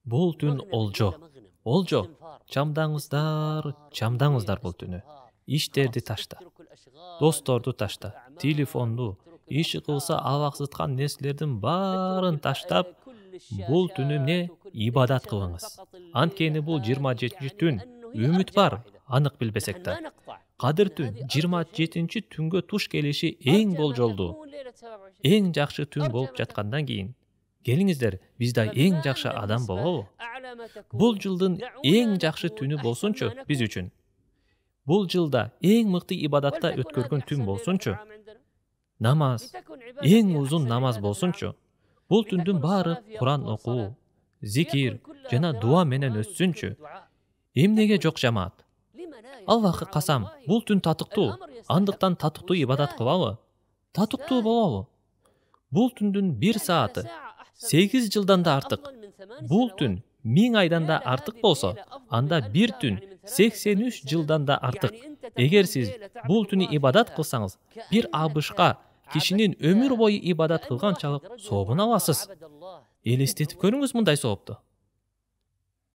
Бул түн олжо. Олжо. Чамдаңыздар бул түнү. Иштерди ташта. Досторду ташта. Телефонду, иши кылса абаксыткан нерселердин баарын таштап, бул түнү эмне ибадат кылыңыз. Анткени бул 27 түн. Үмүт бар, анык билбесек да. Кадыр түн 27 түнгө туш келиши эң болжолдуу, эң жакшы түн болуп жаткандан кийин келиңиздер, биз да эң жакшы адам болобу? Бул жылдын эң жакшы түнү болсунчу биз үчүн. Бул жылда эң мыкты ибадатта өткөргөн түн болсунчу. Намаз, эң узун намаз болсунчу. Бул түндүн баары Куран окуу, зикир жана дуа менен өтсүнчү. Эмнеге жок жамаат? Аллахка касам, бул түн татыктуу. Андыктан татыктуу ибадат кылабы? Татыктуу болобу? Бул түндүн 1 сааты 8 жылдан да артык. Бул түн 1000 айдан да артык болсо, анда 1 түн 83 жылдан да артык. Эгер сиз бул түнү ибадат кылсаңыз, бир абышка кишинин өмүр бою ибадат кылганчалык сообун аласыз. Элестетип көрүңүз мындай соопту.